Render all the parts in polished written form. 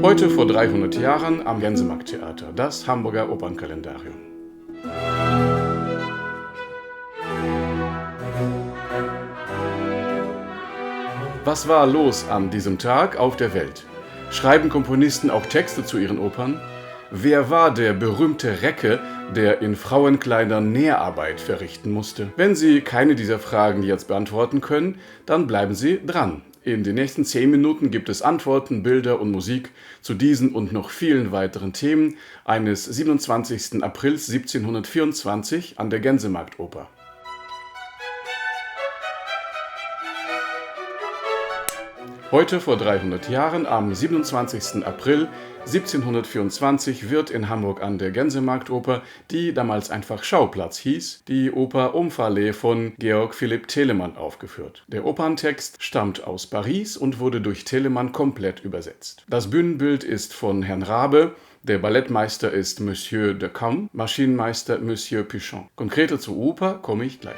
Heute vor 300 Jahren am Gänsemarkttheater, das Hamburger Opernkalendarium. Was war los an diesem Tag auf der Welt? Schreiben Komponisten auch Texte zu ihren Opern? Wer war der berühmte Recke, der in Frauenkleidern Nährarbeit verrichten musste? Wenn Sie keine dieser Fragen jetzt beantworten können, dann bleiben Sie dran. In den nächsten 10 Minuten gibt es Antworten, Bilder und Musik zu diesen und noch vielen weiteren Themen eines 27. April 1724 an der Gänsemarktoper. Heute vor 300 Jahren, am 27. April 1724, wird in Hamburg an der Gänsemarktoper, die damals einfach Schauplatz hieß, die Oper Omphale von Georg Philipp Telemann aufgeführt. Der Operntext stammt aus Paris und wurde durch Telemann komplett übersetzt. Das Bühnenbild ist von Herrn Rabe, der Ballettmeister ist Monsieur de Camp, Maschinenmeister Monsieur Pichon. Konkreter zur Oper komme ich gleich.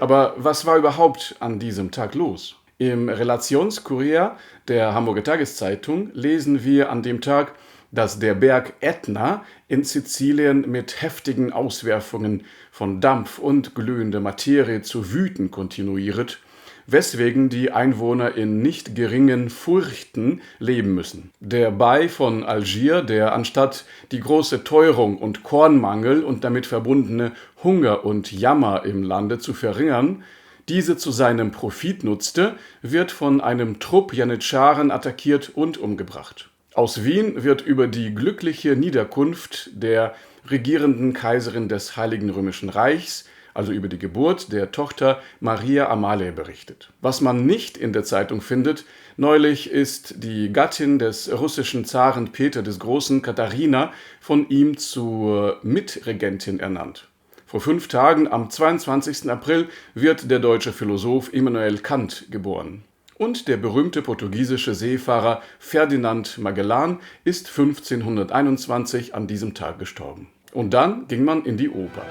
Aber was war überhaupt an diesem Tag los? Im Relationskurier der Hamburger Tageszeitung lesen wir an dem Tag, dass der Berg Ätna in Sizilien mit heftigen Auswerfungen von Dampf und glühender Materie zu wüten kontinuiert, weswegen die Einwohner in nicht geringen Furchten leben müssen. Der Bei von Algier, der anstatt die große Teuerung und Kornmangel und damit verbundene Hunger und Jammer im Lande zu verringern, diese zu seinem Profit nutzte, wird von einem Trupp Janitscharen attackiert und umgebracht. Aus Wien wird über die glückliche Niederkunft der regierenden Kaiserin des Heiligen Römischen Reichs, also über die Geburt der Tochter Maria Amalie berichtet. Was man nicht in der Zeitung findet, neulich ist die Gattin des russischen Zaren Peter des Großen, Katharina, von ihm zur Mitregentin ernannt. Vor 5 Tagen, am 22. April, wird der deutsche Philosoph Immanuel Kant geboren. Und der berühmte portugiesische Seefahrer Ferdinand Magellan ist 1521 an diesem Tag gestorben. Und dann ging man in die Oper.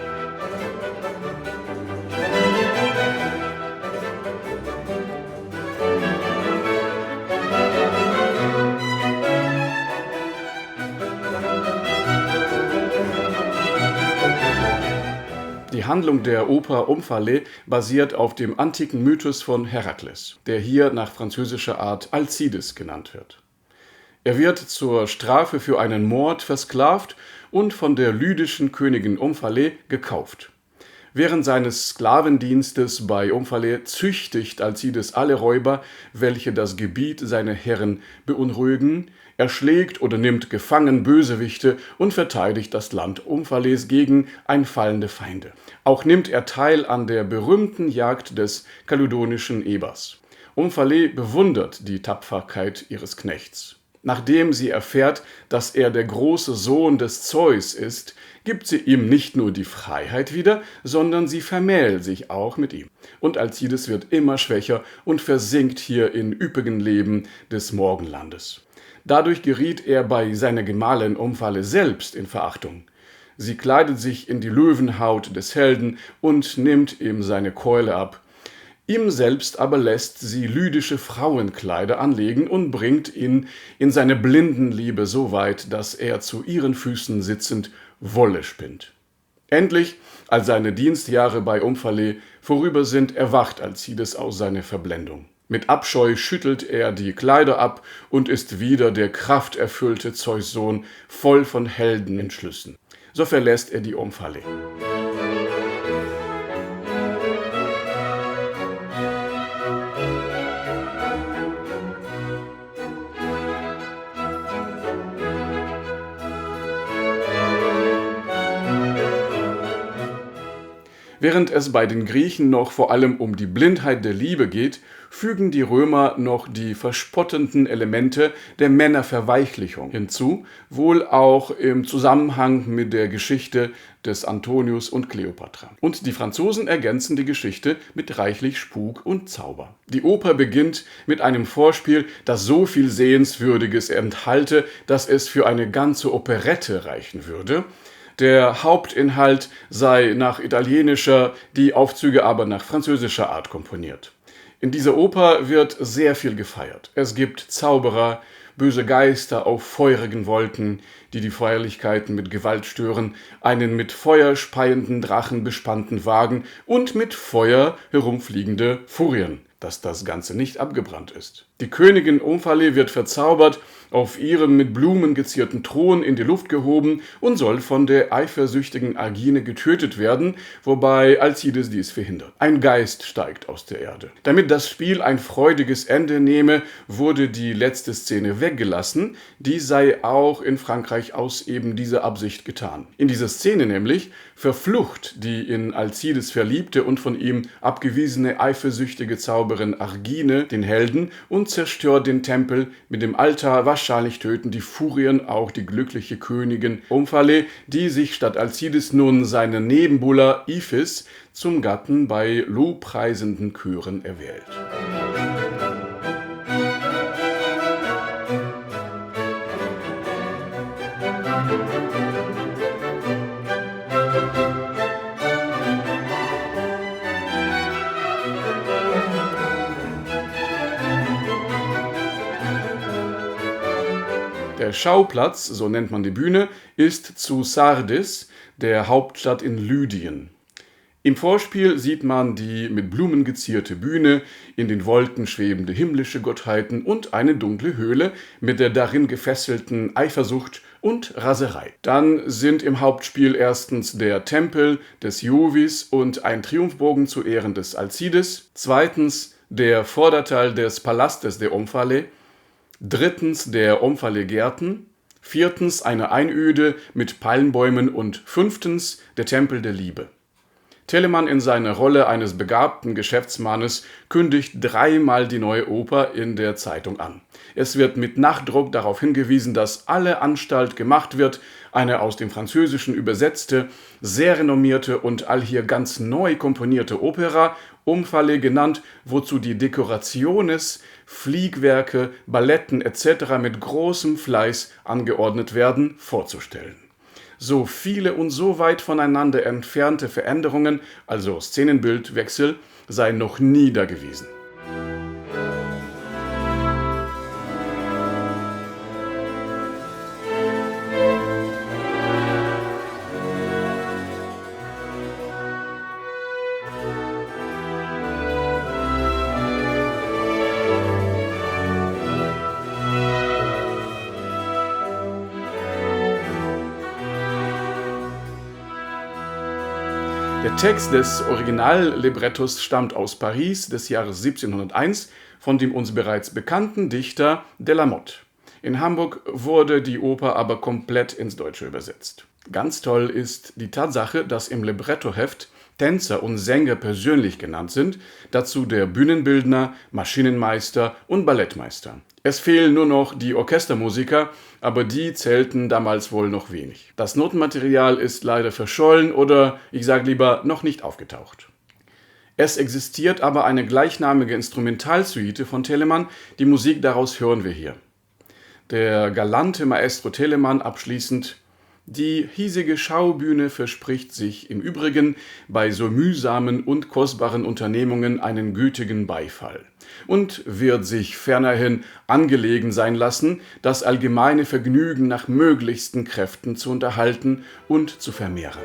Die Handlung der Oper Omphale basiert auf dem antiken Mythos von Herakles, der hier nach französischer Art Alcides genannt wird. Er wird zur Strafe für einen Mord versklavt und von der lydischen Königin Omphale gekauft. Während seines Sklavendienstes bei Omphale züchtigt Alcides alle Räuber, welche das Gebiet seiner Herren beunruhigen, erschlägt oder nimmt gefangen Bösewichte und verteidigt das Land Omphales gegen einfallende Feinde. Auch nimmt er teil an der berühmten Jagd des kalydonischen Ebers. Omphale bewundert die Tapferkeit ihres Knechts. Nachdem sie erfährt, dass er der große Sohn des Zeus ist, gibt sie ihm nicht nur die Freiheit wieder, sondern sie vermählt sich auch mit ihm. Und Alcides wird immer schwächer und versinkt hier in üppigen Leben des Morgenlandes. Dadurch geriet er bei seiner Gemahlin Omphale selbst in Verachtung. Sie kleidet sich in die Löwenhaut des Helden und nimmt ihm seine Keule ab. Ihm selbst aber lässt sie lydische Frauenkleider anlegen und bringt ihn in seine blinden Liebe so weit, dass er zu ihren Füßen sitzend Wolle spinnt. Endlich, als seine Dienstjahre bei Omphale vorüber sind, erwacht Alcides aus seiner Verblendung. Mit Abscheu schüttelt er die Kleider ab und ist wieder der krafterfüllte Zeus-Sohn, voll von Heldenentschlüssen. So verlässt er die Omphale. Während es bei den Griechen noch vor allem um die Blindheit der Liebe geht, fügen die Römer noch die verspottenden Elemente der Männerverweichlichung hinzu, wohl auch im Zusammenhang mit der Geschichte des Antonius und Kleopatra. Und die Franzosen ergänzen die Geschichte mit reichlich Spuk und Zauber. Die Oper beginnt mit einem Vorspiel, das so viel Sehenswürdiges enthalte, dass es für eine ganze Operette reichen würde. Der Hauptinhalt sei nach italienischer, die Aufzüge aber nach französischer Art komponiert. In dieser Oper wird sehr viel gefeiert. Es gibt Zauberer, böse Geister auf feurigen Wolken, die die Feierlichkeiten mit Gewalt stören, einen mit Feuer speienden Drachen bespannten Wagen und mit Feuer herumfliegende Furien, dass das Ganze nicht abgebrannt ist. Die Königin Omphale wird verzaubert, auf ihrem mit Blumen gezierten Thron in die Luft gehoben und soll von der eifersüchtigen Aegine getötet werden, wobei Alcides dies verhindert. Ein Geist steigt aus der Erde. Damit das Spiel ein freudiges Ende nehme, wurde die letzte Szene weggelassen. Die sei auch in Frankreich aus eben dieser Absicht getan. In dieser Szene nämlich verflucht die in Alcides verliebte und von ihm abgewiesene eifersüchtige Zauberin Aegine den Helden und zerstört den Tempel. Mit dem Altar wahrscheinlich töten die Furien auch die glückliche Königin Omphale, die sich statt Alcides nun seine Nebenbuhler Iphis zum Gatten bei lobpreisenden Chören erwählt. Der Schauplatz, so nennt man die Bühne, ist zu Sardis, der Hauptstadt in Lydien. Im Vorspiel sieht man die mit Blumen gezierte Bühne, in den Wolken schwebende himmlische Gottheiten und eine dunkle Höhle mit der darin gefesselten Eifersucht und Raserei. Dann sind im Hauptspiel erstens der Tempel des Jovis und ein Triumphbogen zu Ehren des Alcides, zweitens der Vorderteil des Palastes der Omphale, drittens der Omphale-Gärten, viertens eine Einöde mit Palmbäumen und fünftens der Tempel der Liebe. Telemann in seiner Rolle eines begabten Geschäftsmannes kündigt dreimal die neue Oper in der Zeitung an. Es wird mit Nachdruck darauf hingewiesen, dass alle Anstalt gemacht wird, eine aus dem Französischen übersetzte, sehr renommierte und allhier ganz neu komponierte Opera, Omphale genannt, wozu die Dekorationes, Fliegwerke, Balletten etc. mit großem Fleiß angeordnet werden, vorzustellen. So viele und so weit voneinander entfernte Veränderungen, also Szenenbildwechsel, seien noch nie dagewesen. Der Text des Originallibrettos stammt aus Paris des Jahres 1701 von dem uns bereits bekannten Dichter Delamotte. In Hamburg wurde die Oper aber komplett ins Deutsche übersetzt. Ganz toll ist die Tatsache, dass im Librettoheft Tänzer und Sänger persönlich genannt sind, dazu der Bühnenbildner, Maschinenmeister und Ballettmeister. Es fehlen nur noch die Orchestermusiker, aber die zählten damals wohl noch wenig. Das Notenmaterial ist leider verschollen oder, ich sage lieber, noch nicht aufgetaucht. Es existiert aber eine gleichnamige Instrumentalsuite von Telemann, die Musik daraus hören wir hier. Der galante Maestro Telemann abschließend: Die hiesige Schaubühne verspricht sich im Übrigen bei so mühsamen und kostbaren Unternehmungen einen gütigen Beifall und wird sich fernerhin angelegen sein lassen, das allgemeine Vergnügen nach möglichsten Kräften zu unterhalten und zu vermehren.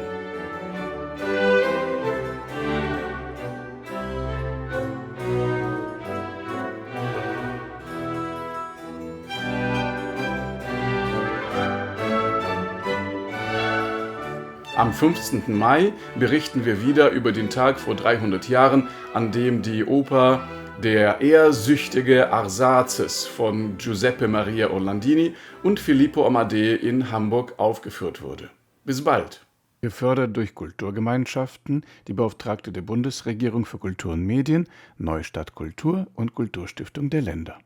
Am 15. Mai berichten wir wieder über den Tag vor 300 Jahren, an dem die Oper Der ehrsüchtige Arsaces von Giuseppe Maria Orlandini und Filippo Amadei in Hamburg aufgeführt wurde. Bis bald! gefördert durch Kulturgemeinschaften, die Beauftragte der Bundesregierung für Kultur und Medien, Neustadt Kultur und Kulturstiftung der Länder.